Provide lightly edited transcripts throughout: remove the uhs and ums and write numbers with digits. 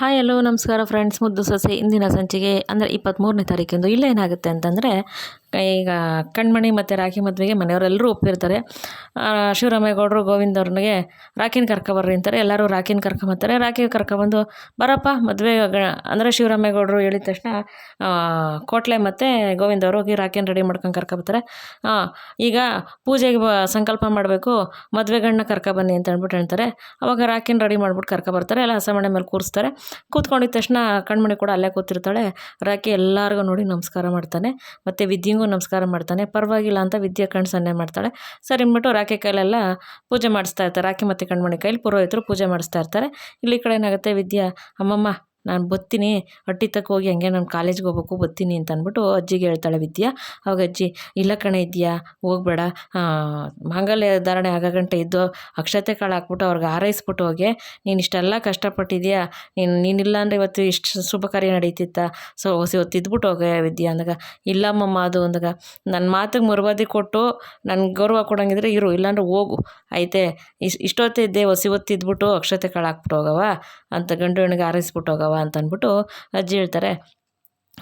Hi hello ನಮಸ್ಕಾರ friends. ಮುದ್ದು ಸೊಸೆ ಇಂದಿನ ಸಂಚಿಕೆ ಅಂದರೆ 23ನೇ ತಾರೀಕಿಂದು ಇಲ್ಲೇನಾಗುತ್ತೆ ಅಂತಂದರೆ, ಈಗ ಕಣ್ಮಣಿ ಮತ್ತು ರಾಖಿ ಮದುವೆಗೆ ಮನೆಯವರೆಲ್ಲರೂ ಒಪ್ಪಿರ್ತಾರೆ. ಶಿವರಾಮೇಗೌಡರು ಗೋವಿಂದವ್ರನಿಗೆ ರಾಖಿನ ಕರ್ಕೊಬರ್ರಿ ಅಂತಾರೆ. ಎಲ್ಲರೂ ರಾಖಿನ ಕರ್ಕೊಂಬರ್ತಾರೆ. ರಾಖಿ ಕರ್ಕೊಬಂದು ಬರಪ್ಪ ಮದುವೆ ಅಂದರೆ ಶಿವರಾಮೇಗೌಡರು ಹೇಳಿದ ತಕ್ಷಣ ಕೋಟ್ಲೆ ಮತ್ತು ಗೋವಿಂದವರು ಹೋಗಿ ರಾಖಿನ ರೆಡಿ ಮಾಡ್ಕೊಂಡು ಕರ್ಕೊಬರ್ತಾರೆ. ಈಗ ಪೂಜೆಗೆ ಸಂಕಲ್ಪ ಮಾಡಬೇಕು, ಮದುವೆ ಗಂಡನ್ನ ಕರ್ಕೊಬನ್ನಿ ಅಂತ ಅಂದ್ಬಿಟ್ಟು ಹೇಳ್ತಾರೆ. ಅವಾಗ ರಾಖಿನ ರೆಡಿ ಮಾಡ್ಬಿಟ್ಟು ಕರ್ಕೊಬರ್ತಾರೆ. ಎಲ್ಲ ಹಸಮಣೆ ಮೇಲೆ ಕೂರಿಸ್ತಾರೆ. ಕೂತ್ಕೊಂಡಿದ್ದ ತಕ್ಷಣ ಕಣ್ಮಣಿ ಕೂಡ ಅಲ್ಲೇ ಕೂತಿರ್ತಾಳೆ. ರಾಖಿ ಎಲ್ಲರಿಗೂ ನೋಡಿ ನಮಸ್ಕಾರ ಮಾಡ್ತಾನೆ, ಮತ್ತು ವಿದ್ಯೆಗೂ ನಮಸ್ಕಾರ ಮಾಡ್ತಾನೆ. ಪರವಾಗಿಲ್ಲ ಅಂತ ವಿದ್ಯೆ ಕಣ್ಣು ಸನ್ನೆ ಮಾಡ್ತಾಳೆ. ಸರಿ ಅಂದ್ಬಿಟ್ಟು ರಾಖಿ ಕೈಲೆಲ್ಲ ಪೂಜೆ ಮಾಡಿಸ್ತಾ ಇರ್ತಾರೆ. ರಾಖಿ ಮತ್ತು ಕಣ್ಮಣಿ ಕೈಲಿ ಪುರೋಹಿತರು ಪೂಜೆ ಮಾಡಿಸ್ತಾ ಇರ್ತಾರೆ. ಇಲ್ಲಿ ಕಡೆ ಏನಾಗುತ್ತೆ, ವಿದ್ಯಾ ಅಮ್ಮಮ್ಮ ನಾನು ಬತ್ತೀನಿ, ಹಟ್ಟಿ ತಕ್ಕ ಹೋಗಿ ಹಂಗೆ ನಾನು ಕಾಲೇಜ್ಗೆ ಹೋಗ್ಬೇಕು, ಬತ್ತೀನಿ ಅಂತ ಅಂದ್ಬಿಟ್ಟು ಅಜ್ಜಿಗೆ ಹೇಳ್ತಾಳೆ ವಿದ್ಯಾ. ಅವಾಗ ಅಜ್ಜಿ ಇಲ್ಲ ಕಣೆ ಇದೆಯಾ, ಹೋಗಬೇಡ, ಮಾಂಗಲ್ಯ ಧಾರಣೆ ಆಗೋ ಗಂಟೆ ಇದ್ದು ಅಕ್ಷತೆ ಕಾಳು ಹಾಕ್ಬಿಟ್ಟು ಅವ್ರಿಗೆ ಹಾರೈಸ್ಬಿಟ್ಟು ಹೋಗಿ, ನೀನು ಇಷ್ಟೆಲ್ಲ ಕಷ್ಟಪಟ್ಟಿದ್ಯಾ, ನೀನಿಲ್ಲ ಅಂದರೆ ಇವತ್ತು ಇಷ್ಟು ಶುಭ ಕಾರ್ಯ ನಡೀತಿತ್ತ, ಸೊ ಇವತ್ತು ಇದ್ಬಿಟ್ಟು ಹೋಗೆ ವಿದ್ಯಾ ಅಂದಾಗ, ಇಲ್ಲಮ್ಮಮ್ಮ ಅದು ಅಂದಾಗ, ನನ್ನ ಮಾತಿಗೆ ಮರುವಾದಿ ಕೊಟ್ಟು ನನಗೆ ಗೌರವ ಕೊಡೋಂಗಿದ್ರೆ ಇರು, ಇಲ್ಲಾಂದ್ರೆ ಹೋಗು ಐತೆ, ಇಷ್ಟೊತ್ತೇ ಇದ್ದೆ ಹೊತ್ತು ಇದ್ಬಿಟ್ಟು ಅಕ್ಷತೆ ಕಾಳು ಹಾಕ್ಬಿಟ್ಟು ಹೋಗವ ಅಂತ, ಗಂಡು ಹೆಣ್ಣಿಗೆ ಹಾರೈಸ್ಬಿಟ್ಟು ಹೋಗವ ಅಂತ ಅಂದ್ಬಿಟ್ಟು ಅಜ್ಜಿ ಹೇಳ್ತಾರೆ.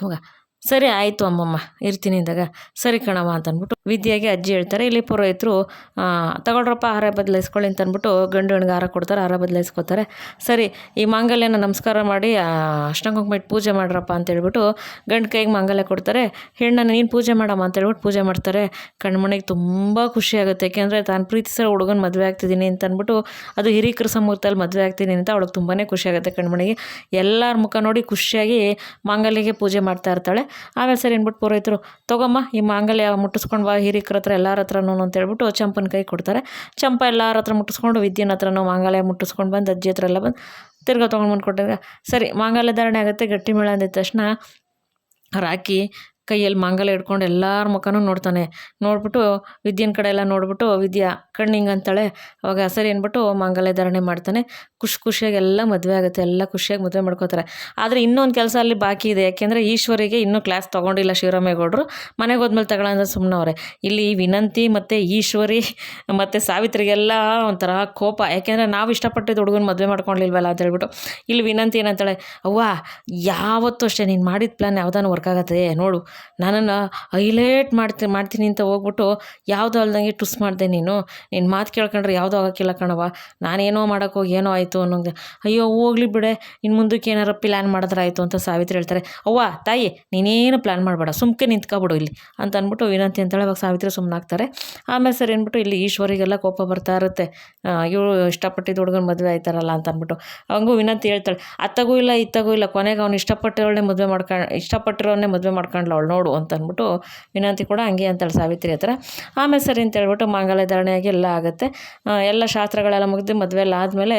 ಹೋಗ ಸರಿ ಆಯಿತು ಅಮ್ಮಮ್ಮ ಇರ್ತೀನಿ ಅಂದಾಗ, ಸರಿ ಕಣವ ಅಂತ ಅಂದ್ಬಿಟ್ಟು ವಿದ್ಯೆಗೆ ಅಜ್ಜಿ ಹೇಳ್ತಾರೆ. ಇಲ್ಲಿ ಪುರೋಹಿತರು ತಗೊಳ್ರಪ್ಪ ಹಾರ ಬದಲಾಯಿಸ್ಕೊಳ್ಳಿ ಅಂತ ಅಂದ್ಬಿಟ್ಟು ಗಂಡು ಹೆಣ್ಣಿಗೆ ಹಾರ ಕೊಡ್ತಾರೆ. ಹಾರ ಬದಲಾಯಿಸ್ಕೊತಾರೆ. ಸರಿ ಈ ಮಾಂಗಲ್ಯನ ನಮಸ್ಕಾರ ಮಾಡಿ ಅರ್ಶಿನ ಕುಂಕುಮ ಇಟ್ಟು ಪೂಜೆ ಮಾಡ್ರಪ್ಪ ಅಂತೇಳ್ಬಿಟ್ಟು ಗಂಡು ಕೈಗೆ ಮಾಂಗಲ್ಯ ಕೊಡ್ತಾರೆ. ಹೆಣ್ಣನ್ನು ನೀನು ಪೂಜೆ ಮಾಡಮ್ಮ ಅಂತೇಳ್ಬಿಟ್ಟು ಪೂಜೆ ಮಾಡ್ತಾರೆ. ಕಣ್ಮಣಿಗೆ ತುಂಬ ಖುಷಿ ಆಗುತ್ತೆ. ಯಾಕೆಂದರೆ ತಾನು ಪ್ರೀತಿಸೋ ಹುಡುಗನ ಮದುವೆ ಆಗ್ತಿದ್ದೀನಿ ಅಂತ ಅಂದ್ಬಿಟ್ಟು, ಅದು ಹಿರೀಕರ ಸಮ್ಮುಖದಲ್ಲಿ ಮದುವೆ ಆಗ್ತೀನಿ ಅಂತ ಅವಳಿಗೆ ತುಂಬಾ ಖುಷಿ ಆಗುತ್ತೆ. ಕಣ್ಮಣಿಗೆ ಎಲ್ಲರ ಮುಖ ನೋಡಿ ಖುಷಿಯಾಗಿ ಮಾಂಗಲ್ಯಗೆ ಪೂಜೆ ಮಾಡ್ತಾ ಇರ್ತಾಳೆ. ಆಮೇಲೆ ಸರಿ ಅಂದ್ಬಿಟ್ಟು ಪುರೋಹಿತರು ತಗೊಮ್ಮ ಈ ಮಾಂಗಲ್ಯ ಮುಟ್ಟಿಸ್ಕೊಂಡು ಬಾ ಹಿರೀಕರ ಹತ್ರ ಎಲ್ಲರ ಹತ್ರನೂ ಅಂತ ಹೇಳ್ಬಿಟ್ಟು ಚಂಪನ ಕೈ ಕೊಡ್ತಾರೆ. ಚಂಪ ಎಲ್ಲರ ಹತ್ರ ಮುಟ್ಟಿಸ್ಕೊಂಡು ವಿದ್ಯೆನ ಹತ್ರನೂ ಮಾಂಗಲ್ಯ ಮುಟ್ಟಿಸ್ಕೊಂಡು ಬಂದು ಅಜ್ಜಿ ಹತ್ರ ಎಲ್ಲ ಬಂದು ತಿರ್ಗಾ ತೊಗೊಂಡ್ಬಂದು ಕೊಟ್ಟಾಗ ಸರಿ ಮಾಂಗಲ್ಯ ಧಾರಣೆ ಆಗುತ್ತೆ. ಗಟ್ಟಿ ಮೇಳ ಅಂದಿದ ತಕ್ಷಣ ರಾಖಿ ಕೈಯಲ್ಲಿ ಮಾಂಗಲ್ಯ ಹಿಡ್ಕೊಂಡು ಎಲ್ಲರ ಮುಖನೂ ನೋಡ್ತಾನೆ. ನೋಡ್ಬಿಟ್ಟು ವಿದ್ಯೆನ ಕಡೆ ಎಲ್ಲ ನೋಡ್ಬಿಟ್ಟು ವಿದ್ಯಾ ಕಣ್ಣಿಂಗೆ ಅಂತಾಳೆ. ಅವಾಗ ಸರಿ ಅಂದ್ಬಿಟ್ಟು ಮಾಂಗಲ್ಯ ಧಾರಣೆ ಮಾಡ್ತಾನೆ. ಖುಷಿಯಾಗಿ ಎಲ್ಲ ಮದುವೆ ಆಗುತ್ತೆ. ಎಲ್ಲ ಖುಷಿಯಾಗಿ ಮದುವೆ ಮಾಡ್ಕೋತಾರೆ. ಆದರೆ ಇನ್ನೊಂದು ಕೆಲಸ ಅಲ್ಲಿ ಬಾಕಿ ಇದೆ. ಯಾಕೆಂದರೆ ಈಶ್ವರಿಗೆ ಇನ್ನೂ ಕ್ಲಾಸ್ ತೊಗೊಂಡಿಲ್ಲ ಶಿವರಾಮೇಗೌಡರು. ಮನೆಗೆ ಹೋದ್ಮೇಲೆ ತಗೊಳ್ಳೋಂದ್ರೆ ಸುಮ್ಮನವ್ರೆ. ಇಲ್ಲಿ ವಿನಂತಿ ಮತ್ತು ಈಶ್ವರಿ ಮತ್ತು ಸಾವಿತ್ರಿಗೆಲ್ಲ ಒಂಥರ ಕೋಪ. ಯಾಕೆಂದರೆ ನಾವು ಇಷ್ಟಪಟ್ಟಿದ್ದು ಹುಡುಗನ ಮದುವೆ ಮಾಡ್ಕೊಂಡಿಲ್ವಲ್ಲ ಅಂತ ಹೇಳ್ಬಿಟ್ಟು. ಇಲ್ಲಿ ವಿನಂತಿ ಏನಂತಾಳೆ, ಅವ್ವ ಯಾವತ್ತೂ ಅಷ್ಟೇ ನೀನು ಮಾಡಿದ ಪ್ಲ್ಯಾನ್ ಯಾವುದಾನು ವರ್ಕ್ ಆಗತ್ತೆ ನೋಡು, ನನ್ನನ್ನು ಹೈಲೈಟ್ ಮಾಡ್ತೀನಿ ಅಂತ ಹೋಗ್ಬಿಟ್ಟು ಯಾವುದೋ ಅಲ್ದಂಗೆ ಟುಸ್ ಮಾಡಿದೆ. ನೀನು ಮಾತು ಕೇಳ್ಕೊಂಡ್ರೆ ಯಾವುದೋ ಆಗೋಕ್ಕಿಲ್ಲ ಕಣವ, ನಾನೇನೋ ಮಾಡೋಕ್ಕೋಗಿ ಏನೋ ಆಯಿತು ಅನ್ನೋಂಗೆ. ಅಯ್ಯೋ ಹೋಗ್ಲಿ ಬಿಡೆ, ಇನ್ನು ಮುಂದಕ್ಕೆ ಏನಾರು ಪ್ಲ್ಯಾನ್ ಮಾಡಿದ್ರೆ ಆಯಿತು ಅಂತ ಸಾವಿತ್ರಿ ಹೇಳ್ತಾರೆ. ಅವ್ವ ತಾಯಿ ನೀನೇನು ಪ್ಲ್ಯಾನ್ ಮಾಡಬೇಡ, ಸುಮ್ಕೆ ನಿಂತ್ಕೊಬಿಡು ಇಲ್ಲಿ ಅಂತ ಅಂದ್ಬಿಟ್ಟು ವಿನಂತಿ ಅಂತಾಳೆ. ಅವಾಗ ಸಾವಿತ್ರಿ ಸುಮ್ಮನಾಗ್ತಾರೆ. ಆಮೇಲೆ ಸರಿ ಅಂದ್ಬಿಟ್ಟು ಇಲ್ಲಿ ಈಶ್ವರಿಗೆಲ್ಲ ಕೋಪ ಬರ್ತಾ ಇರುತ್ತೆ. ಇವಳು ಇಷ್ಟಪಟ್ಟಿದ್ದು ಹುಡುಗನ ಮದುವೆ ಆಯ್ತಾರಲ್ಲ ಅಂತ ಅಂದ್ಬಿಟ್ಟು. ಅವಂಗೂ ವಿನಂತಿ ಹೇಳ್ತಾಳೆ, ಅತ್ತಗೂ ಇಲ್ಲ ಇತ್ತಗೂ ಇಲ್ಲ, ಕೊನೆಗೆ ಅವ್ನು ಇಷ್ಟಪಟ್ಟಿರೋನೇ ಮದುವೆ ಮಾಡ್ಕೊಂಡ್ಲ ಅವಳು ನೋಡು ಅಂತ ಅಂದ್ಬಿಟ್ಟು ವಿನಂತಿ ಕೂಡ ಹಂಗೆ ಅಂತಾಳೆ ಸಾವಿತ್ರಿ ಹತ್ರ. ಆಮೇಲೆ ಸರಿ ಅಂತ ಹೇಳ್ಬಿಟ್ಟು ಮಾಂಗಲ್ಯ ಧಾರಣೆಯಾಗಿ ಎಲ್ಲ ಆಗುತ್ತೆ. ಎಲ್ಲ ಶಾಸ್ತ್ರಗಳೆಲ್ಲ ಮುಗಿದು ಮದುವೆ ಎಲ್ಲ ಆದಮೇಲೆ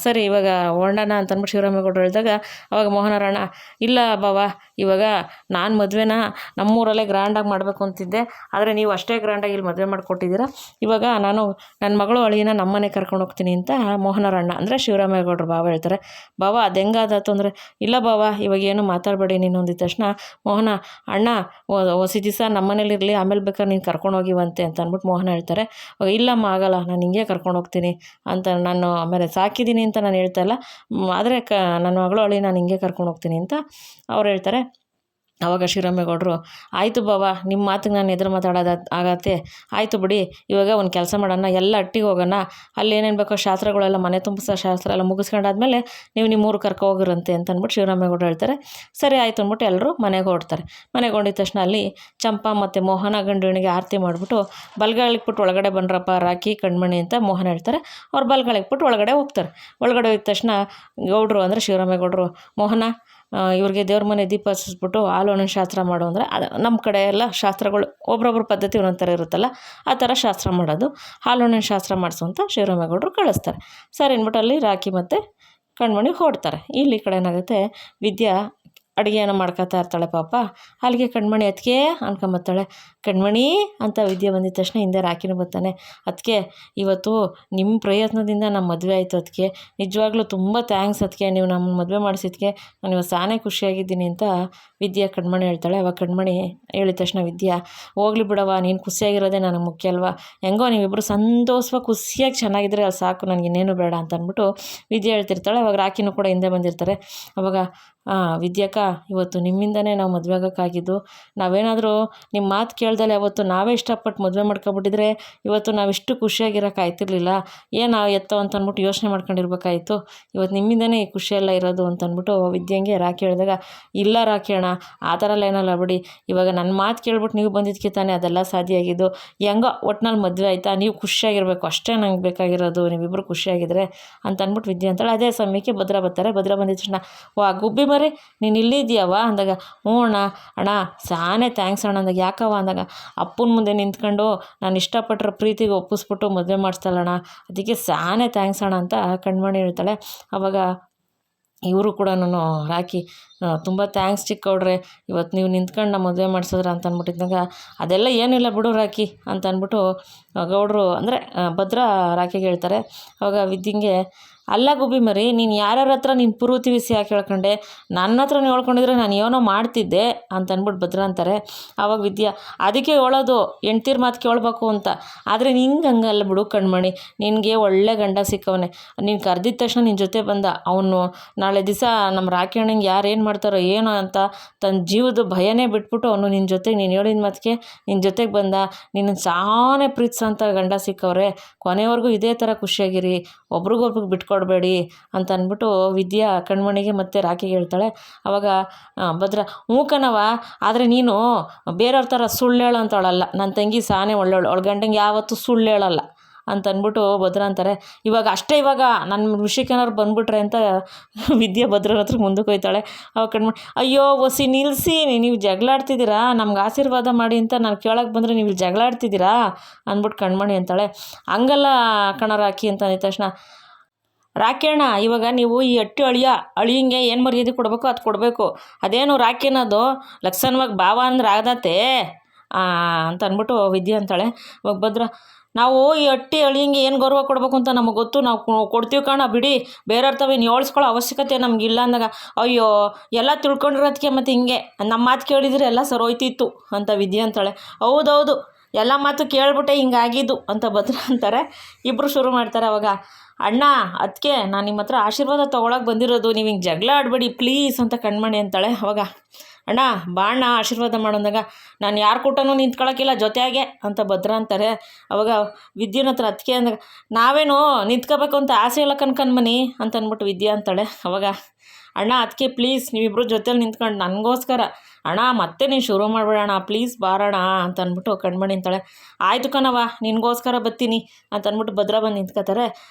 ಸರಿ ಇವಾಗ ಹೊರಡೋಣ ಅಂತ ಅಂದ್ಬಿಟ್ಟು ಶಿವರಾಮೇಗೌಡರು ಹೇಳಿದಾಗ, ಅವಾಗ ಮೋಹನರಣ್ಣ ಇಲ್ಲ ಬಾವ, ಇವಾಗ ನಾನು ಮದುವೆನ ನಮ್ಮೂರಲ್ಲೇ ಗ್ರ್ಯಾಂಡಾಗಿ ಮಾಡಬೇಕು ಅಂತಿದ್ದೆ, ಆದರೆ ನೀವು ಅಷ್ಟೇ ಗ್ರ್ಯಾಂಡಾಗಿ ಇಲ್ಲಿ ಮದುವೆ ಮಾಡಿಕೊಟ್ಟಿದ್ದೀರಾ. ಇವಾಗ ನಾನು ನನ್ನ ಮಗಳು ಅಳಿಯನ ನಮ್ಮನೆ ಕರ್ಕೊಂಡು ಹೋಗ್ತೀನಿ ಅಂತ ಮೋಹನರಣ್ಣ ಅಂದರೆ ಶಿವರಾಮೇಗೌಡರು ಬಾವ ಹೇಳ್ತಾರೆ. ಬಾವ ಅದು ಹೆಂಗಾದಾತು ಅಂದರೆ, ಇಲ್ಲ ಬಾವ ಇವಾಗ ಏನು ಮಾತಾಡಬೇಡಿ ನೀನು ಅಂದಿದ ತಕ್ಷಣ ಮೋಹನ, ಅಣ್ಣ ಹೊಸ ದಿವಸ ನಮ್ಮನೇಲಿರಲಿ, ಆಮೇಲೆ ಬೇಕಾದ್ರೆ ನೀನು ಕರ್ಕೊಂಡು ಹೋಗಿವಂತೆ ಅಂತ ಅಂದ್ಬಿಟ್ಟು ಮೋಹನ ಹೇಳ್ತಾರೆ. ಇಲ್ಲಮ್ಮ ಆಗಲ್ಲ, ನಾನು ಹಿಂಗೆ ಕರ್ಕೊಂಡು ಹೋಗ್ತೀನಿ ಅಂತ, ನಾನು ಆಮೇಲೆ ಸಾಕಿದ್ದೀನಿ ಅಂತ ನಾನು ಹೇಳ್ತಾ ಇಲ್ಲ, ಆದರೆ ನನ್ನ ಮಗಳು ಅಳಿ ನಾನು ಹಿಂಗೆ ಕರ್ಕೊಂಡು ಹೋಗ್ತೀನಿ ಅಂತ ಅವ್ರು ಹೇಳ್ತಾರೆ. ಆವಾಗ ಶಿವರಾಮೇಗೌಡರು ಆಯಿತು ಬಾವ, ನಿಮ್ಮ ಮಾತಿಗೆ ನಾನು ಎದುರು ಮಾತಾಡೋದು ಆಗತ್ತೆ, ಆಯಿತು ಬಿಡಿ, ಇವಾಗ ಒಂದು ಕೆಲಸ ಮಾಡೋಣ, ಎಲ್ಲ ಒಟ್ಟಿಗೆ ಹೋಗೋಣ, ಅಲ್ಲಿ ಏನೇನು ಬೇಕೋ ಶಾಸ್ತ್ರಗಳೆಲ್ಲ ಮನೆ ತುಂಬಿಸೋ ಶಾಸ್ತ್ರ ಎಲ್ಲ ಮುಗಿಸ್ಕೊಂಡಾದ್ಮೇಲೆ ನೀವು ನಿಮ್ಮೂರು ಹೋಗಿರಂತೆ ಅಂತ ಅಂದ್ಬಿಟ್ಟು ಶಿವರಾಮೇಗೌಡರು ಹೇಳ್ತಾರೆ. ಸರಿ ಆಯಿತು ಅಂದ್ಬಿಟ್ಟು ಎಲ್ಲರೂ ಮನೆಗೆ ಹೊರಡ್ತಾರೆ. ಮನೆಗೆ ಹೊಂದಿದ ತಕ್ಷಣ ಅಲ್ಲಿ ಚಂಪಾ ಮತ್ತು ಮೋಹನ ಗಂಡು ಹೆಣ್ಣಿಗೆ ಆರತಿ ಮಾಡಿಬಿಟ್ಟು ಬಲ್ಗಾಳಿಕ್ಬಿಟ್ಟು ಒಳಗಡೆ ಬನ್ರಪ್ಪ ರಾಖಿ ಕಣ್ಮಣಿ ಅಂತ ಮೋಹನ ಹೇಳ್ತಾರೆ. ಅವ್ರು ಬಲ್ಗಾಳಿಕ್ಬಿಟ್ಟು ಒಳಗಡೆ ಹೋಗ್ತಾರೆ. ಒಳಗಡೆ ಹೋಗಿದ ತಕ್ಷಣ ಗೌಡರು ಅಂದರೆ ಶಿವರಾಮೇಗೌಡರು, ಮೋಹನ ಇವ್ರಿಗೆ ದೇವ್ರ ಮನೆ ದೀಪ ಹಚ್ಚಿಸ್ಬಿಟ್ಟು ಹಾಲು ಹಣ್ಣಿನ ಶಾಸ್ತ್ರ ಮಾಡು ಅಂದರೆ, ಅದು ನಮ್ಮ ಕಡೆ ಎಲ್ಲ ಶಾಸ್ತ್ರಗಳು ಒಬ್ರೊಬ್ರ ಪದ್ಧತಿ ಒಂದೊಂದು ಥರ ಇರುತ್ತಲ್ಲ, ಆ ಥರ ಶಾಸ್ತ್ರ ಮಾಡೋದು. ಹಾಲು ಹಣ್ಣಿನ ಶಾಸ್ತ್ರ ಮಾಡಿಸು ಅಂತ ಶಿವರಾಮೇಗೌಡರು ಕಳಿಸ್ತಾರೆ. ಸರಿ ಅಂದ್ಬಿಟ್ಟು ಅಲ್ಲಿ ರಾಖಿ ಮತ್ತು ಕಣ್ಮಣಿ ಹೊರಡ್ತಾರೆ. ಇಲ್ಲಿ ಕಡೆ ಏನಾಗುತ್ತೆ, ವಿದ್ಯಾ ಅಡುಗೆಯನ್ನು ಮಾಡ್ಕೊತಾ ಇರ್ತಾಳೆ ಪಾಪ. ಅಲ್ಲಿಗೆ ಕಣ್ಮಣಿ ಅದಕ್ಕೆ ಅನ್ಕೊಂಬತ್ತಾಳೆ. ಕಣ್ಮಣಿ ಅಂತ ವಿದ್ಯೆ ಬಂದಿದ ತಕ್ಷಣ ಹಿಂದೆ ರಾಕಿನೂ ಬರ್ತಾನೆ. ಅದಕ್ಕೆ ಇವತ್ತು ನಿಮ್ಮ ಪ್ರಯತ್ನದಿಂದ ನಮ್ಮ ಮದುವೆ ಆಯಿತು, ಅದಕ್ಕೆ ನಿಜವಾಗ್ಲೂ ತುಂಬ ಥ್ಯಾಂಕ್ಸ್, ಅದಕ್ಕೆ ನೀವು ನಮ್ಮ ಮದುವೆ ಮಾಡಿಸಿದ್ಕೆ ನಾನು ಇವತ್ತು ಸಾನೇ ಖುಷಿಯಾಗಿದ್ದೀನಿ ಅಂತ ವಿದ್ಯಾ ಕಣ್ಮಣಿ ಹೇಳ್ತಾಳೆ. ಅವಾಗ ಕಣ್ಮಣಿ ಹೇಳಿದ ತಕ್ಷಣ ವಿದ್ಯಾ, ಹೋಗ್ಲಿ ಬಿಡವ, ನೀನು ಖುಷಿಯಾಗಿರೋದೇ ನನಗೆ ಮುಖ್ಯ ಅಲ್ವಾ, ಹೆಂಗೋ ನೀವಿಬ್ಬರು ಸಂತೋಷವಾಗಿ ಖುಷಿಯಾಗಿ ಚೆನ್ನಾಗಿದ್ರೆ ಅದು ಸಾಕು, ನನಗೆ ಇನ್ನೇನು ಬೇಡ ಅಂತ ಅಂದ್ಬಿಟ್ಟು ವಿದ್ಯೆ ಹೇಳ್ತಿರ್ತಾಳೆ. ಅವಾಗ ರಾಕಿನೂ ಕೂಡ ಹಿಂದೆ ಬಂದಿರ್ತಾರೆ. ಅವಾಗ ವಿದ್ಯಾಕ್ಕ, ಇವತ್ತು ನಿಮ್ಮಿಂದನೇ ನಾವು ಮದುವೆ ಆಗೋಕ್ಕಾಗಿದ್ದು, ನಾವೇನಾದರೂ ನಿಮ್ಮ ಮಾತು ಕೇಳ್ದಲೆ ಅವತ್ತು ನಾವೇ ಇಷ್ಟಪಟ್ಟು ಮದುವೆ ಮಾಡ್ಕೊಬಿಟ್ಟಿದ್ರೆ ಇವತ್ತು ನಾವಿಷ್ಟು ಖುಷಿಯಾಗಿರೋಕ್ಕಾಯ್ತಿರ್ಲಿಲ್ಲ, ಏನು ಎತ್ತೋ ಅಂತ ಅಂದ್ಬಿಟ್ಟು ಯೋಚನೆ ಮಾಡ್ಕೊಂಡಿರ್ಬೇಕಾಯ್ತು, ಇವತ್ತು ನಿಮ್ಮಿಂದನೇ ಈ ಖುಷಿಯೆಲ್ಲ ಇರೋದು ಅಂತ ಅಂದ್ಬಿಟ್ಟು ವಿದ್ಯಂಗೆ ರಾಕಿ ಹೇಳಿದಾಗ, ಇಲ್ಲ ರಾಕಿ ಅಣ್ಣ, ಆ ಥರ ಎಲ್ಲ ಏನಲ್ಲ ಬಿಡಿ, ಇವಾಗ ನನ್ನ ಮಾತು ಕೇಳ್ಬಿಟ್ಟು ನೀವು ಬಂದಿದ್ದಕ್ಕೆ ತಾನೇ ಅದೆಲ್ಲ ಸಾಧ್ಯ ಆಗಿದ್ದು, ಹೆಂಗೋ ಒಟ್ನಲ್ಲಿ ಮದುವೆ ಆಯಿತಾ, ನೀವು ಖುಷಿಯಾಗಿರಬೇಕು ಅಷ್ಟೇ ನಂಗೆ ಬೇಕಾಗಿರೋದು, ನೀವಿಬ್ಬರು ಖುಷಿಯಾಗಿದ್ದರೆ ಅಂತ ಅಂದ್ಬಿಟ್ಟು ವಿದ್ಯೆ ಅಂತಾಳೆ. ಅದೇ ಸಮಯಕ್ಕೆ ಭದ್ರ ಬರ್ತಾರೆ. ಭದ್ರ ಬಂದಿದ ತಕ್ಷಣ, ವಾ ಗುಬ್ಬಿ ಮರಿ ನೀನು ಇಲ್ಲಿದ್ದೀಯವ ಅಂದಾಗ, ಹ್ಞೂ ಅಣ್ಣ ಸಾನೇ ಥ್ಯಾಂಕ್ಸ್ ಅಣ್ಣ ಅಂದಾಗ, ಯಾಕವ ಅಂದಾಗ, ಅಪ್ಪನ ಮುಂದೆ ನಿಂತ್ಕೊಂಡು ನಾನು ಇಷ್ಟಪಟ್ಟರೆ ಪ್ರೀತಿಗೆ ಒಪ್ಪಿಸ್ಬಿಟ್ಟು ಮದುವೆ ಮಾಡಿಸ್ತಲ್ಲಣ್ಣ, ಅದಕ್ಕೆ ಸಾನೇ ಥ್ಯಾಂಕ್ಸ್ ಅಣ್ಣ ಅಂತ ಕಣ್ಮಣಿ ಹೇಳ್ತಾಳೆ. ಆವಾಗ ಇವರು ಕೂಡ ನಾನು ರಾಕಿ, ತುಂಬ ಥ್ಯಾಂಕ್ಸ್ ಚಿಕ್ಕವ್ರೆ, ಇವತ್ತು ನೀವು ನಿಂತ್ಕೊಂಡು ನಮ್ಮ ಮದುವೆ ಮಾಡಿಸಿದ್ರ ಅಂತ ಅಂದ್ಬಿಟ್ಟಿದ್ದಾಗ, ಅದೆಲ್ಲ ಏನಿಲ್ಲ ಬಿಡು ರಾಕಿ ಅಂತ ಅಂದ್ಬಿಟ್ಟು ಗೌಡರು ಅಂದರೆ ಭದ್ರ ರಾಕಿಗೆ ಹೇಳ್ತಾರೆ. ಅವಾಗ ವಿದ್ಯಂಗೆ, ಅಲ್ಲ ಗುಬ್ಬಿ ಮರಿ, ನೀನು ಯಾರ್ಯಾರ ಹತ್ರ ನೀನು ಪೂರ್ವತಿ ವಿಷಯ ಯಾಕೆ ಹೇಳ್ಕೊಂಡೆ, ನನ್ನ ಹತ್ರ ಹೇಳ್ಕೊಂಡಿದ್ರೆ ನಾನು ಏನೋ ಮಾಡ್ತಿದ್ದೆ ಅಂತ ಅಂದ್ಬಿಟ್ಟು ಭದ್ರ ಅಂತಾರೆ. ಆವಾಗ ವಿದ್ಯಾ, ಅದಕ್ಕೆ ಹೇಳೋದು ಹೆಂಡ್ತಿರ ಮಾತು ಕೇಳಬೇಕು ಅಂತ, ಆದರೆ ನಿಂಗೆ ಹಂಗಲ್ಲ ಬಿಡು ಕಣ್ಮಣಿ, ನಿನಗೆ ಒಳ್ಳೆ ಗಂಡ ಸಿಕ್ಕವನೆ, ನೀನು ಕರೆದಿದ್ದ ತಕ್ಷಣ ನಿನ್ನ ಜೊತೆ ಬಂದ, ಅವನು ನಾಳೆ ದಿವಸ ನಮ್ಮ ರಾಕಿ ಅಣ್ಣಂಗೆ ಯಾರು ಏನು ಮಾಡ್ತಾರೋ ಏನೋ ಅಂತ ತನ್ನ ಜೀವದ ಭಯನೇ ಬಿಟ್ಬಿಟ್ಟು ಅವನು ನಿನ್ನ ಜೊತೆಗೆ ನೀನು ಹೇಳಿದ ಮಾತಿಗೆ ನಿನ್ನ ಜೊತೆಗೆ ಬಂದ, ನಿನ್ನ ಸಾನೇ ಪ್ರೀತಿಸೋಂಥ ಗಂಡ ಸಿಕ್ಕವ್ರೆ, ಕೊನೆವರೆಗೂ ಇದೇ ಥರ ಖುಷಿಯಾಗಿರಿ, ಒಬ್ರಿಗೊಬ್ರಿಗೆ ಬಿಟ್ಕೊಡ್ಬೇಡಿ ಅಂತ ಅಂದ್ಬಿಟ್ಟು ವಿದ್ಯಾ ಕಣ್ಮಣಿಗೆ ಮತ್ತು ರಾಕಿಗೆ ಹೇಳ್ತಾಳೆ. ಅವಾಗ ಭದ್ರ, ಹ್ಞೂ ಕಣವ, ಆದರೆ ನೀನು ಬೇರೆಯವ್ರ ಥರ ಸುಳ್ಳು ಹೇಳೋ ಅಂತವಳಲ್ಲ, ನನ್ನ ತಂಗಿ ಸಾನೇ ಒಳ್ಳೆಯವಳು, ಅವಳ ಗಂಡಂಗೆ ಯಾವತ್ತೂ ಸುಳ್ಳು ಹೇಳಲ್ಲ ಅಂತ ಅಂದ್ಬಿಟ್ಟು ಭದ್ರ ಅಂತಾರೆ. ಇವಾಗ ಅಷ್ಟೇ, ಇವಾಗ ನನ್ನ ವಿಷಯಕ್ಕೆ ಏನಾದ್ರು ಬಂದುಬಿಟ್ರೆ ಅಂತ ವಿದ್ಯೆ ಭದ್ರನ ಹತ್ರ ಮುಂದಕ್ಕೆ ಹೋಯ್ತಾಳೆ. ಅವಾಗ ಕಣ್ಮಣಿ, ಅಯ್ಯೋ ಒಸಿ ನಿಲ್ಲಿಸಿ, ನೀವು ಜಗಳಾಡ್ತಿದ್ದೀರಾ, ನಮ್ಗೆ ಆಶೀರ್ವಾದ ಮಾಡಿ ಅಂತ ನಾನು ಕೇಳೋಕ್ಕೆ ಬಂದರೆ ನೀವು ಜಗಳಾಡ್ತಿದ್ದೀರಾ ಅಂದ್ಬಿಟ್ಟು ಕಣ್ಮಣಿ ಅಂತಾಳೆ. ಹಂಗಲ್ಲ ಕಣ ರಾಕಿ ಅಂತ ಅಂದ ತಕ್ಷಣ, ರಾಕಿ ಅಣ್ಣ, ಇವಾಗ ನೀವು ಈ ಅಳಿಯಂಗೆ ಏನು ಮರ್ಯಾದೆ ಕೊಡಬೇಕು ಅದು ಕೊಡಬೇಕು, ಅದೇನು ರಾಕಿ ಅನ್ನೋದು ಲಕ್ಷಣವಾಗಿ ಭಾವ ಅಂದ್ರೆ ಆಗದತ್ತೆ ಅಂತ ಅಂದ್ಬಿಟ್ಟು ವಿದ್ಯೆ ಅಂತಾಳೆ. ಇವಾಗ ಭದ್ರ, ನಾವು ಈ ಅಳಿಯಂಗೆ ಏನು ಗೌರವ ಕೊಡಬೇಕು ಅಂತ ನಮಗೆ ಗೊತ್ತು, ನಾವು ಕೊಡ್ತೀವಿ ಕಣ ಬಿಡಿ, ಬೇರೆಯವ್ರ ತವ ನೀವು ಹೋಳಿಸ್ಕೊಳ್ಳೋ ಅವಶ್ಯಕತೆ ನಮಗಿಲ್ಲ ಅಂದಾಗ, ಅಯ್ಯೋ ಎಲ್ಲ ತಿಳ್ಕೊಂಡಿರೋದಕ್ಕೆ ಮತ್ತು ಹಿಂಗೆ ನಮ್ಮ ಮಾತು ಕೇಳಿದರೆ ಎಲ್ಲ ಸರೋಯ್ತಿತ್ತು ಅಂತ ವಿದ್ಯೆ ಅಂತಾಳೆ. ಹೌದೌದು, ಎಲ್ಲ ಮಾತು ಕೇಳ್ಬಿಟ್ಟೆ ಹಿಂಗಾಗಿದ್ದು ಅಂತ ಭದ್ರ ಅಂತಾರೆ. ಇಬ್ಬರು ಶುರು ಮಾಡ್ತಾರೆ. ಅವಾಗ, ಅಣ್ಣ ಅದಕ್ಕೆ ನಾನು ನಿಮ್ಮ ಹತ್ರ ಆಶೀರ್ವಾದ ತೊಗೊಳಕ್ಕೆ ಬಂದಿರೋದು, ನೀವು ಹಿಂಗೆ ಜಗಳ ಆಡಬೇಡಿ ಪ್ಲೀಸ್ ಅಂತ ಕಣ್ಮಣಿ ಅಂತಾಳೆ. ಅವಾಗ, ಅಣ್ಣ ಬಾ ಅಣ್ಣ ಆಶೀರ್ವಾದ ಮಾಡೋಂದಾಗ, ನಾನು ಯಾರು ಕೂಟನೂ ನಿಂತ್ಕೊಳ್ಳೋಕ್ಕಿಲ್ಲ ಜೊತೆಯಾಗೆ ಅಂತ ಭದ್ರ ಅಂತಾರೆ. ಅವಾಗ ವಿದ್ಯೆನ ಹತ್ರ ಅದಕ್ಕೆ ಅಂದಾಗ, ನಾವೇನು ನಿಂತ್ಕೋಬೇಕು ಅಂತ ಆಸೆ ಇಲ್ಲ ಕಣ್ಮಣಿ ಅಂತ ಅಂದ್ಬಿಟ್ಟು ವಿದ್ಯೆ ಅಂತಾಳೆ. ಅವಾಗ, ಅಣ್ಣ ಅದಕ್ಕೆ ಪ್ಲೀಸ್ ನೀವಿಬ್ಬರು ಜೊತೇಲಿ ನಿಂತ್ಕೊಂಡು ನನಗೋಸ್ಕರ ಅಣ್ಣ ಮತ್ತೆ ನೀನು ಶುರು ಮಾಡಬೇಡಣ್ಣ ಪ್ಲೀಸ್ ಬಾರಣ್ಣ ಅಂತ ಅಂದ್ಬಿಟ್ಟು ಕಣ್ಮಣಿ ಅಂತಾಳೆ. ಆಯಿತು ಕಣವ, ನಿನಗೋಸ್ಕರ ಬರ್ತೀನಿ ಅಂತ ಅಂದ್ಬಿಟ್ಟು ಭದ್ರ ಬಂದು ನಿಂತ್ಕೋತಾರೆ.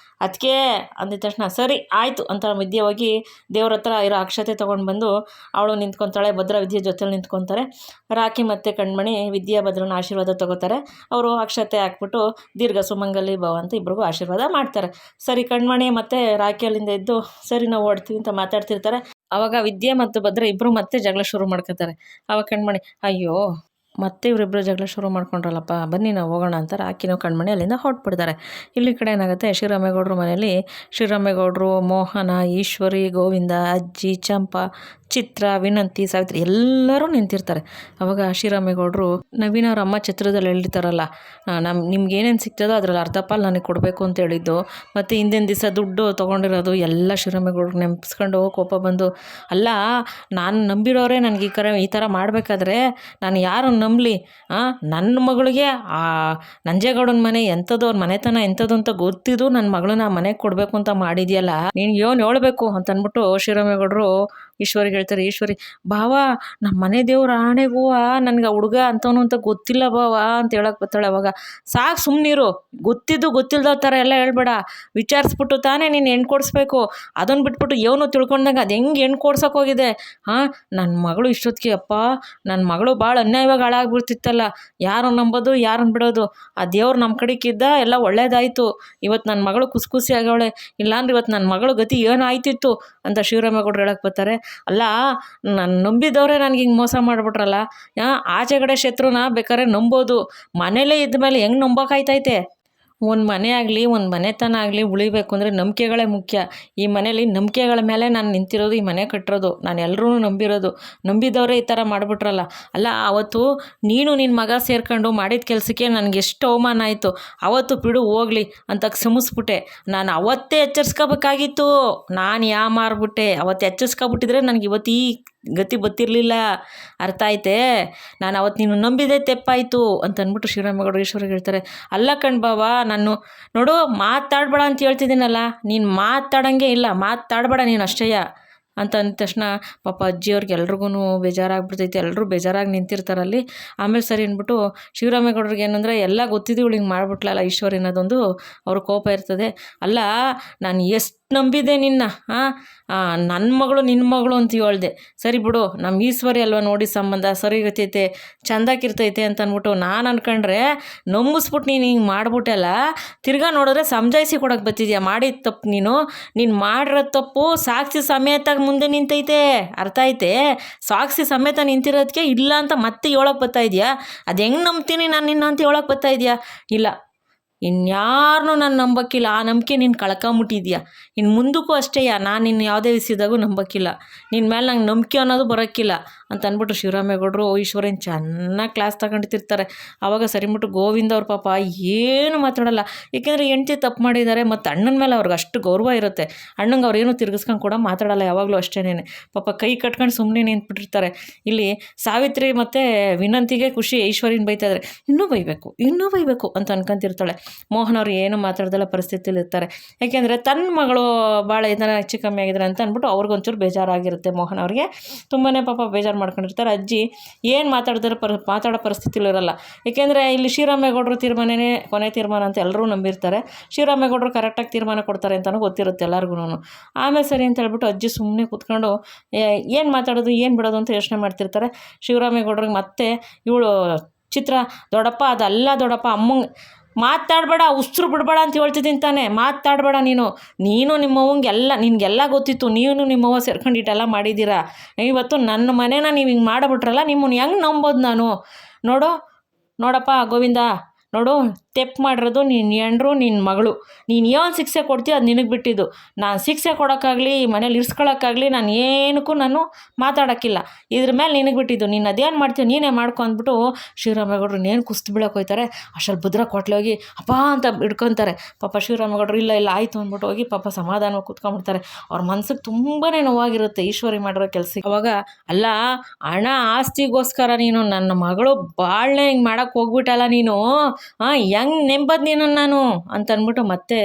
ಅದಕ್ಕೆ ಅಂದಿದ ತಕ್ಷಣ ಸರಿ ಆಯಿತು ಅಂತ ವಿದ್ಯೆ ಹೋಗಿ ದೇವ್ರ ಹತ್ರ ಇರೋ ಅಕ್ಷತೆ ತೊಗೊಂಡು ಬಂದು ಅವಳು ನಿಂತ್ಕೊತಾಳೆ. ಭದ್ರ ವಿದ್ಯೆ ಜೊತೆಲಿ ನಿಂತ್ಕೊತಾರೆ. ರಾಕಿ ಮತ್ತು ಕಣ್ಮಣಿ ವಿದ್ಯಾ ಭದ್ರನ ಆಶೀರ್ವಾದ ತೊಗೋತಾರೆ. ಅವರು ಅಕ್ಷತೆ ಹಾಕ್ಬಿಟ್ಟು ದೀರ್ಘ ಸುಮಂಗಲಿ ಭವ ಅಂತ ಇಬ್ರಿಗೂ ಆಶೀರ್ವಾದ ಮಾಡ್ತಾರೆ. ಸರಿ ಕಣ್ಮಣಿ ಮತ್ತು ರಾಕಿ ಅಲ್ಲಿಂದ ಎದ್ದು ಸರಿ ನಾವು ಹೊಡ್ತೀವಿ ಅಂತ ಮಾತಾಡ್ತಿರ್ತಾರೆ. ಆವಾಗ ವಿದ್ಯೆ ಮತ್ತು ಭದ್ರ ಇಬ್ಬರು ಮತ್ತೆ ಜಗಳ ಶುರು ಮಾಡ್ಕೊತಾರೆ. ಆವಾಗ ಕಣ್ಮಣಿ, ಅಯ್ಯೋ ಮತ್ತೆ ಇವರಿಬ್ಬರು ಜಗಳ ಶುರು ಮಾಡ್ಕೊಂಡ್ರಲ್ಲಪ್ಪ, ಬನ್ನಿ ನಾವು ಹೋಗೋಣ ಅಂತ ರಾಕಿನೋ ಕಣ್ಮಣಿ ಅಲ್ಲಿಂದ ಹೊರಟ್ಬಿಡ್ತಾರೆ. ಇಲ್ಲಿ ಕಡೆ ಏನಾಗುತ್ತೆ, ಶ್ರೀರಾಮೇಗೌಡರು ಮನೆಯಲ್ಲಿ ಶ್ರೀರಾಮೇಗೌಡರು, ಮೋಹನ, ಈಶ್ವರಿ, ಗೋವಿಂದ, ಅಜ್ಜಿ, ಚಂಪಾ, ಚಿತ್ರ, ವಿನಂತಿ, ಸಾವಿತ್ರಿ ಎಲ್ಲರೂ ನಿಂತಿರ್ತಾರೆ. ಅವಾಗ ಶ್ರೀರಾಮೇಗೌಡರು ನವೀನ್ ಅವ್ರ ಅಮ್ಮ ಚಿತ್ರದಲ್ಲಿ ಹೇಳಿರ್ತಾರಲ್ಲ, ನಿಮ್ಗೆ ಏನೇನು ಸಿಗ್ತದೋ ಅದರಲ್ಲಿ ಅರ್ಧ ಪಾಲು ನನಗೆ ಕೊಡಬೇಕು ಅಂತ ಹೇಳಿದ್ದು, ಮತ್ತು ಹಿಂದಿನ ದಿವಸ ದುಡ್ಡು ತೊಗೊಂಡಿರೋದು ಎಲ್ಲ ಶ್ರೀರಾಮೇಗೌಡರು ನೆನಪಿಸ್ಕೊಂಡು ಕೋಪ ಬಂದು, ಅಲ್ಲ ನಾನು ನಂಬಿರೋರೆ ನನಗೆ ಈ ಥರ ಮಾಡಬೇಕಾದ್ರೆ ನಾನು ಯಾರನ್ನು ನಂಬಲಿ, ನನ್ನ ಮಗಳಿಗೆ ನಂಜೇಗೌಡನ ಮನೆ ಎಂಥದ್ದು, ಅವ್ರ ಮನೆತನ ಎಂಥದ್ದು ಅಂತ ಗೊತ್ತಿದ್ದು ನನ್ನ ಮಗಳನ್ನ ಮನೆಗೆ ಕೊಡಬೇಕು ಅಂತ ಮಾಡಿದ್ಯಲ್ಲ, ನೀನು ಏನು ಹೇಳ್ಬೇಕು ಅಂತ ಅಂದ್ಬಿಟ್ಟು ಶ್ರೀರಾಮೇಗೌಡರು ಈಶ್ವರಿಗೆ ಹೇಳ್ತಾರೆ. ಈಶ್ವರಿ, ಭಾವ ನಮ್ಮ ಮನೆ ದೇವ್ರ ಆಣೆಗೂ ನನಗೆ ಹುಡುಗ ಅಂತವನು ಅಂತ ಗೊತ್ತಿಲ್ಲ ಭಾವ ಅಂತ ಹೇಳಕ್ಕೆ ಬರ್ತಾಳೆ. ಅವಾಗ ಸಾಕು ಸುಮ್ಮನಿರು, ಗೊತ್ತಿದ್ದು ಗೊತ್ತಿಲ್ಲದ ಥರ ಎಲ್ಲ ಹೇಳ್ಬೇಡ, ವಿಚಾರಿಸ್ಬಿಟ್ಟು ತಾನೇ ನೀನು ಹೆಣ್ಣು ಕೊಡಿಸ್ಬೇಕು, ಅದನ್ನು ಬಿಟ್ಬಿಟ್ಟು ಏನು ತಿಳ್ಕೊಂಡಾಗ ಅದು ಹೆಂಗೆ ಹೆಣ್ಣು ಕೊಡ್ಸೋಕೆ ಹೋಗಿದೆ, ನನ್ನ ಮಗಳು ಇಷ್ಟೊತ್ತಿಗೆ ಅಪ್ಪ ನನ್ನ ಮಗಳು ಭಾಳ ಅನ್ಯಾಯವಾಗಿ ಹಾಳಾಗ್ಬಿಡ್ತಿತ್ತಲ್ಲ, ಯಾರು ನಂಬೋದು ಯಾರನ್ನು ಬಿಡೋದು, ಆ ದೇವ್ರು ನಮ್ಮ ಕಡೆಗಿದ್ದ ಎಲ್ಲ ಒಳ್ಳೇದಾಯಿತು, ಇವತ್ತು ನನ್ನ ಮಗಳು ಖುಷಿ ಆಗವಳೆ, ಇಲ್ಲಾಂದ್ರೆ ಇವತ್ತು ನನ್ನ ಮಗಳು ಗತಿ ಏನಾಯ್ತಿತ್ತು ಅಂತ ಶ್ರೀರಾಮೇಗೌಡರು ಹೇಳಕ್ಕೆ ಬರ್ತಾರೆ. ಅಲ್ಲ ನಾನು ನಂಬಿದವರೇ ನನಗೆ ಹಿಂಗೆ ಮೋಸ ಮಾಡಿಬಿಟ್ರಲ್ಲ, ಆಚೆಗಡೆ ಶತ್ರುನ ಬೇಕಾದ್ರೆ ನಂಬೋದು, ಮನೇಲೇ ಇದ್ಮೇಲೆ ಹೆಂಗೆ ನಂಬೋಕಾಯ್ತೈತೆ? ಒಂದು ಮನೆ ಆಗಲಿ, ಒಂದು ಮನೆತನ ಆಗಲಿ ಉಳಿಬೇಕು ಅಂದರೆ ನಂಬಿಕೆಗಳೇ ಮುಖ್ಯ. ಈ ಮನೇಲಿ ನಂಬಿಕೆಗಳ ಮೇಲೆ ನಾನು ನಿಂತಿರೋದು, ಈ ಮನೆ ಕಟ್ಟಿರೋದು, ನಾನು ಎಲ್ಲರೂ ನಂಬಿರೋದು. ನಂಬಿದವರೇ ಈ ಥರ ಮಾಡಿಬಿಟ್ರಲ್ಲ. ಅಲ್ಲ, ಅವತ್ತು ನೀನು ನಿನ್ನ ಮಗ ಸೇರ್ಕೊಂಡು ಮಾಡಿದ ಕೆಲಸಕ್ಕೆ ನನಗೆ ಎಷ್ಟು ಅವಮಾನ ಆಯಿತು. ಅವತ್ತು ಬಿಡು ಹೋಗಲಿ ಅಂತ ಕ್ಷಮಿಸ್ಬಿಟ್ಟೆ. ನಾನು ಅವತ್ತೇ ಎಚ್ಚರಿಸ್ಕೋಬೇಕಾಗಿತ್ತು. ನಾನು ಮಾರ್ಬಿಟ್ಟೆ. ಅವತ್ತು ಎಚ್ಚರಿಸ್ಕೊಬಿಟ್ಟಿದ್ರೆ ನನಗೆ ಇವತ್ತು ಈ ಗತಿ ಗೊತ್ತಿರಲಿಲ್ಲ. ಅರ್ಥ ಆಯ್ತೆ? ನಾನು ಅವತ್ತು ನೀನು ನಂಬಿದೆ ತೆಪ್ಪಾಯಿತು ಅಂತ ಅಂದ್ಬಿಟ್ಟು ಶಿವರಾಮೇಗೌಡರು ಈಶ್ವರಿಗೆ ಹೇಳ್ತಾರೆ. ಅಲ್ಲ ಕಣ್ ಬಾವ, ನಾನು ನೋಡು ಮಾತಾಡಬೇಡ ಅಂತ ಹೇಳ್ತಿದ್ದೀನಲ್ಲ, ನೀನು ಮಾತಾಡೋಂಗೆ ಇಲ್ಲ, ಮಾತಾಡಬೇಡ ನೀನು ಅಷ್ಟೇಯ ಅಂತ ಅಂದ ತಕ್ಷಣ ಪಾಪ ಅಜ್ಜಿಯವ್ರಿಗೆ ಎಲ್ರಿಗೂ ಬೇಜಾರಾಗ್ಬಿಡ್ತೈತೆ. ಎಲ್ಲರೂ ಬೇಜಾರಾಗಿ ನಿಂತಿರ್ತಾರಲ್ಲಿ. ಆಮೇಲೆ ಸರಿ ಅಂದ್ಬಿಟ್ಟು ಶಿವರಾಮೇಗೌಡರಿಗೆ ಏನಂದರೆ ಎಲ್ಲ ಗೊತ್ತಿದ್ದು ಇವಳು ಹಿಂಗೆ ಮಾಡಿಬಿಟ್ಲಲ್ಲ ಈಶ್ವರಿ ಅನ್ನೋದೊಂದು ಅವ್ರ ಕೋಪ ಇರ್ತದೆ. ಅಲ್ಲ, ನಾನು ಎಷ್ಟು ನಂಬಿದೆ ನಿನ್ನ, ನನ್ನ ಮಗಳು ನಿನ್ನ ಮಗಳು ಅಂತ ಹೇಳ್ದೆ. ಸರಿ ಬಿಡು, ನಮ್ಮ ಈಶ್ವರಿ ಅಲ್ವ ನೋಡಿ ಸಂಬಂಧ ಸರಿಗತೈತೆ, ಚೆಂದಾಗಿರ್ತೈತೆ ಅಂತ ಅಂದ್ಬಿಟ್ಟು ನಾನು ಅನ್ಕೊಂಡ್ರೆ ನಂಬಿಸ್ಬಿಟ್ಟು ನೀನು ಹಿಂಗೆ ಮಾಡ್ಬಿಟ್ಟೆಲ್ಲ. ತಿರ್ಗಾ ನೋಡಿದ್ರೆ ಸಮಜಾಯಿಸಿ ಕೊಡೋಕೆ ಬರ್ತಿದ್ಯಾ. ಮಾಡಿದ ತಪ್ಪು ನೀನು ಮಾಡಿರೋ ತಪ್ಪು ಸಾಕ್ಷಿ ಸಮೇತ ಮುಂದೆ ನಿಂತೈತೆ. ಅರ್ಥ ಐತೆ? ಸಾಕ್ಷಿ ಸಮೇತ ನಿಂತಿರೋದಕ್ಕೆ ಇಲ್ಲ ಅಂತ ಮತ್ತೆ ಹೇಳೋಕೆ ಬರ್ತಾ ಇದೆಯಾ? ಅದು ಹೆಂಗೆ ನಂಬ್ತೀನಿ ನಾನು ನಿನ್ನ ಅಂತ ಹೇಳೋಕೆ ಬರ್ತಾ ಇದೆಯಾ? ಇಲ್ಲ, ಇನ್ಯಾರನ್ನೂ ನಾನು ನಂಬೋಕ್ಕಿಲ್ಲ. ಆ ನಂಬಿಕೆ ನೀನು ಕಳ್ಕೊಂಬಿಟ್ಟಿದ್ಯಾ. ಇನ್ನು ಮುಂದಕ್ಕೂ ಅಷ್ಟೇ, ನಾನು ನಿನ್ನ ಯಾವುದೇ ವಿಷಯದಾಗೂ ನಂಬೋಕ್ಕಿಲ್ಲ. ನಿನ್ನ ಮೇಲೆ ನಂಗೆ ನಂಬಿಕೆ ಅನ್ನೋದು ಬರೋಕ್ಕಿಲ್ಲ ಅಂತ ಅಂದ್ಬಿಟ್ಟು ಶಿವರಾಮೇಗೌಡರು ಈಶ್ವರನ ಚೆನ್ನಾಗಿ ಕ್ಲಾಸ್ ತಗೊಂಡಿರ್ತಾರೆ. ಆವಾಗ ಸರಿಬಿಟ್ಟು ಗೋವಿಂದ ಅವ್ರ ಪಾಪ ಏನು ಮಾತಾಡೋಲ್ಲ. ಏಕೆಂದರೆ ಹೆಂಡ್ತಿ ತಪ್ಪು ಮಾಡಿದ್ದಾರೆ ಮತ್ತು ಅಣ್ಣನ ಮೇಲೆ ಅವ್ರಿಗೆ ಅಷ್ಟು ಗೌರವ ಇರುತ್ತೆ. ಅಣ್ಣಂಗೆ ಅವ್ರೇನು ತಿರ್ಗಿಸ್ಕೊಂಡು ಕೂಡ ಮಾತಾಡೋಲ್ಲ ಯಾವಾಗಲೂ ಅಷ್ಟೇನೆ. ಪಾಪ ಕೈ ಕಟ್ಕೊಂಡು ಸುಮ್ಮನೆ ನಿಂತ್ಬಿಟ್ಟಿರ್ತಾರೆ. ಇಲ್ಲಿ ಸಾವಿತ್ರಿ ಮತ್ತು ವಿನಂತಿಗೆ ಖುಷಿ ಈಶ್ವರಿನ ಬೈತಾಯಿದ್ದಾರೆ. ಇನ್ನೂ ಬೈಬೇಕು ಅಂತ ಅನ್ಕೊಂತಿರ್ತಾಳೆ. ಮೋಹನ್ ಅವ್ರು ಏನು ಮಾತಾಡ್ದಲ್ಲ ಪರಿಸ್ಥಿತಿಯಲ್ಲಿ ಇರ್ತಾರೆ. ಯಾಕೆಂದರೆ ತನ್ನ ಮಗಳು ಭಾಳ ಇದನ್ನು ಹೆಚ್ಚು ಕಮ್ಮಿ ಆಗಿದ್ದಾರೆ ಅಂತ ಅಂದ್ಬಿಟ್ಟು ಅವ್ರಿಗೊಂಚೂರು ಬೇಜಾರಾಗಿರುತ್ತೆ. ಮೋಹನ್ ಅವ್ರಿಗೆ ತುಂಬಾ ಪಾಪ ಬೇಜಾರು ಮಾಡ್ಕೊಂಡಿರ್ತಾರೆ. ಅಜ್ಜಿ ಏನು ಮಾತಾಡೋ ಪರಿಸ್ಥಿತಿಲಿ ಇರಲ್ಲ. ಏಕೆಂದರೆ ಇಲ್ಲಿ ಶಿವರಾಮೇಗೌಡರು ತೀರ್ಮಾನನೇ ಕೊನೆ ತೀರ್ಮಾನ ಅಂತ ಎಲ್ಲರೂ ನಂಬಿರ್ತಾರೆ. ಶಿವರಾಮೇಗೌಡರು ಕರೆಕ್ಟಾಗಿ ತೀರ್ಮಾನ ಕೊಡ್ತಾರೆ ಅಂತಲೂ ಗೊತ್ತಿರುತ್ತೆ ಎಲ್ಲರಿಗೂ. ಆಮೇಲೆ ಸರಿ ಅಂತ ಹೇಳ್ಬಿಟ್ಟು ಅಜ್ಜಿ ಸುಮ್ಮನೆ ಕೂತ್ಕೊಂಡು ಏನು ಮಾತಾಡೋದು ಏನು ಬಿಡೋದು ಅಂತ ಯೋಚನೆ ಮಾಡ್ತಿರ್ತಾರೆ. ಶಿವರಾಮೇಗೌಡರಿಗೆ ಮತ್ತೆ ಇವಳು ಚಿತ್ರ, ದೊಡ್ಡಪ್ಪ ಅದಲ್ಲ ದೊಡ್ಡಪ್ಪ, ಅಮ್ಮಂಗೆ ಮಾತಾಡಬೇಡ, ಉಸಿರು ಬಿಡಬೇಡ ಅಂತ ಹೇಳ್ತಿದ್ದೀನಿ ತಾನೆ, ಮಾತಾಡಬೇಡ ನೀನು ನಿಮ್ಮವ್ವಂಗೆಲ್ಲ ನಿನಗೆಲ್ಲ ಗೊತ್ತಿತ್ತು. ನೀವು ನಿಮ್ಮವ್ವ ಸೇರ್ಕೊಂಡು ಇಟ್ಟೆಲ್ಲ ಮಾಡಿದ್ದೀರಾ. ಇವತ್ತು ನನ್ನ ಮನೇನ ನೀವು ಹಿಂಗೆ ಮಾಡಿಬಿಟ್ರಲ್ಲ, ನಿಮ್ಮನ್ನು ಹೆಂಗೆ ನಂಬೋದು ನಾನು? ನೋಡಪ್ಪ ಗೋವಿಂದ, ನೋಡು, ತೆಪ್ಪು ಮಾಡಿರೋದು ನಿನ್ನ ಹೆಂಡ್ರು ನಿನ್ನ ಮಗಳು. ನೀನು ಏನು ಶಿಕ್ಷೆ ಕೊಡ್ತೀಯ ಅದು ನಿನಗೆ ಬಿಟ್ಟಿದ್ದು. ನಾನು ಶಿಕ್ಷೆ ಕೊಡೋಕ್ಕಾಗಲಿ ಮನೇಲಿ ಇರಿಸ್ಕೊಳ್ಳೋಕ್ಕಾಗಲಿ ನಾನು ಏನಕ್ಕೂ ಮಾತಾಡೋಕ್ಕಿಲ್ಲ. ಇದ್ರ ಮೇಲೆ ನಿನಗೆ ಬಿಟ್ಟಿದ್ದು. ನೀನು ಅದೇನು ಮಾಡ್ತೀಯ ನೀನೇ ಮಾಡ್ಕೊ ಅಂದ್ಬಿಟ್ಟು ಶಿವರಾಮೇಗೌಡರು ಇನ್ನೇನು ಕುಸ್ತು ಬೀಳೋಕೆ ಹೋಗ್ತಾರೆ. ಅಷ್ಟರಲ್ಲಿ ಭದ್ರ ಕೊಟ್ಲೆ ಹೋಗಿ ಅಪ್ಪ ಅಂತ ಹಿಡ್ಕೊತಾರೆ. ಪಾಪ ಶಿವರಾಮೇಗೌಡರು ಇಲ್ಲ ಆಯಿತು ಅಂದ್ಬಿಟ್ಟು ಹೋಗಿ ಪಾಪ ಸಮಾಧಾನವಾಗಿ ಕೂತ್ಕೊಂಡ್ಬಿಡ್ತಾರೆ. ಅವ್ರ ಮನ್ಸಿಗೆ ತುಂಬಾ ನೋವಾಗಿರುತ್ತೆ ಈಶ್ವರಿ ಮಾಡಿರೋ ಕೆಲಸಕ್ಕೆ. ಅವಾಗ ಅಲ್ಲ, ಹಣ ಆಸ್ತಿಗೋಸ್ಕರ ನೀನು ನನ್ನ ಮಗಳು ಬಾಳ್ನೆ ಹಿಂಗೆ ಮಾಡೋಕ್ಕೆ ಹೋಗ್ಬಿಟ್ಟಲ್ಲ ನೀನು, ಹೆಂಗೆ ನೆಂಬದು ನೀನು ನಾನು ಅಂತ ಅಂದ್ಬಿಟ್ಟು ಮತ್ತೆ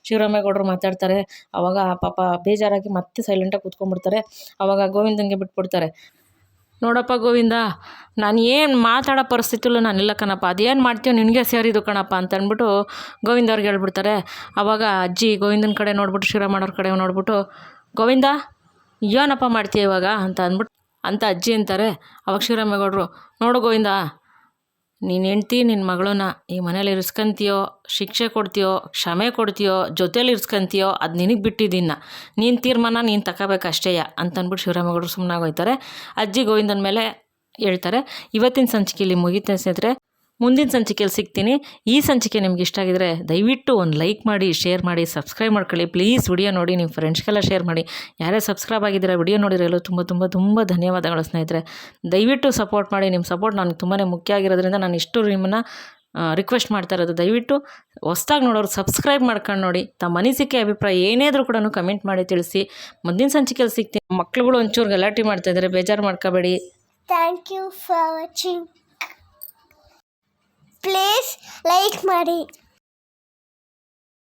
ಶಿವರಾಮೇಗೌಡರು ಮಾತಾಡ್ತಾರೆ. ಅವಾಗ ಪಾಪ ಬೇಜಾರಾಗಿ ಮತ್ತೆ ಸೈಲೆಂಟಾಗಿ ಕೂತ್ಕೊಂಡ್ಬಿಡ್ತಾರೆ. ಅವಾಗ ಗೋವಿಂದನಿಗೆ ಬಿಟ್ಬಿಡ್ತಾರೆ. ನೋಡಪ್ಪ ಗೋವಿಂದ, ನಾನು ಏನು ಮಾತಾಡೋ ಪರಿಸ್ಥಿತಿಲೂ ನಾನಿಲ್ಲ ಕಣಪ್ಪ, ಅದೇನು ಮಾಡ್ತೀಯೋ ನಿನಗೆ ಸೇರಿದು ಕಣಪ್ಪ ಅಂತ ಅಂದ್ಬಿಟ್ಟು ಗೋವಿಂದ ಅವ್ರಿಗೆ ಹೇಳ್ಬಿಡ್ತಾರೆ. ಆವಾಗ ಅಜ್ಜಿ ಗೋವಿಂದನ ಕಡೆ ನೋಡ್ಬಿಟ್ಟು ಶಿವರಾಮಣ್ಣವ್ರ ಕಡೆ ನೋಡ್ಬಿಟ್ಟು, ಗೋವಿಂದ ಏನಪ್ಪ ಮಾಡ್ತೀಯ ಇವಾಗ ಅಂತ ಅಜ್ಜಿ ಅಂತಾರೆ. ಅವಾಗ ಶಿವರಾಮೇಗೌಡರು, ನೋಡು ಗೋವಿಂದ, ನೀನು ಹೆಂಡ್ತಿ ನಿನ್ನ ಮಗಳನ್ನ ಈ ಮನೇಲಿ ಇರಿಸ್ಕೊಂತೀಯೋ, ಶಿಕ್ಷೆ ಕೊಡ್ತೀಯೋ, ಕ್ಷಮೆ ಕೊಡ್ತೀಯೋ, ಜೊತೇಲಿ ಇರಿಸ್ಕೊಂತೀಯೋ ಅದು ನಿನಗೆ ಬಿಟ್ಟಿದ್ದೀನ. ನೀನು ತೀರ್ಮಾನ ನೀನು ತಗೋಬೇಕಷ್ಟೇಯ ಅಂತ ಅಂದ್ಬಿಟ್ಟು ಶಿವರಾಮೇಗೌಡರು ಸುಮ್ಮನಾಗೋಯ್ತಾರೆ. ಅಜ್ಜಿ ಗೋವಿಂದನ ಮೇಲೆ ಹೇಳ್ತಾರೆ. ಇವತ್ತಿನ ಸಂಚಿಕೆಯಲ್ಲಿ ಮುಗಿತಾ ಸ್ನೇಹಿತರೆ, ಮುಂದಿನ ಸಂಚಿಕೆಯಲ್ಲಿ ಸಿಗ್ತೀನಿ. ಈ ಸಂಚಿಕೆ ನಿಮ್ಗೆ ಇಷ್ಟ ಆಗಿದರೆ ದಯವಿಟ್ಟು ಒಂದು ಲೈಕ್ ಮಾಡಿ, ಶೇರ್ ಮಾಡಿ, ಸಬ್ಸ್ಕ್ರೈಬ್ ಮಾಡ್ಕೊಳ್ಳಿ ಪ್ಲೀಸ್. ವಿಡಿಯೋ ನೋಡಿ ನಿಮ್ಮ ಫ್ರೆಂಡ್ಸ್ಗೆಲ್ಲ ಶೇರ್ ಮಾಡಿ. ಯಾರೇ ಸಬ್ಸ್ಕ್ರೈಬ್ ಆಗಿದ್ದೀರಾ ವಿಡಿಯೋ ನೋಡಿರಲು ತುಂಬ ಧನ್ಯವಾದಗಳು ಸ್ನೇಹಿತರೆ. ದಯವಿಟ್ಟು ಸಪೋರ್ಟ್ ಮಾಡಿ. ನಿಮ್ಮ ಸಪೋರ್ಟ್ ನನಗೆ ತುಂಬಾ ಮುಖ್ಯ ಆಗಿರೋದ್ರಿಂದ ನಾನು ಇಷ್ಟು ನಿಮ್ಮನ್ನು ರಿಕ್ವೆಸ್ಟ್ ಮಾಡ್ತಾ ಇರೋದು. ದಯವಿಟ್ಟು ಹೊಸ್ದಾಗಿ ನೋಡೋರು ಸಬ್ಸ್ಕ್ರೈಬ್ ಮಾಡ್ಕೊಂಡು ನೋಡಿ. ತಮ್ಮ ಅನಿಸಿಕೆ ಅಭಿಪ್ರಾಯ ಏನೇ ಇದ್ರೂ ಕೂಡ ಕಮೆಂಟ್ ಮಾಡಿ ತಿಳಿಸಿ. ಮುಂದಿನ ಸಂಚಿಕೆಯಲ್ಲಿ ಸಿಗ್ತೀನಿ. ಮಕ್ಳುಗಳು ಒಂಚೂರು ಗಲಾಟೆ ಮಾಡ್ತಾಯಿದ್ದಾರೆ, ಬೇಜಾರು ಮಾಡ್ಕೋಬೇಡಿ. Thank you for watching. Please like ಮಾಡಿ.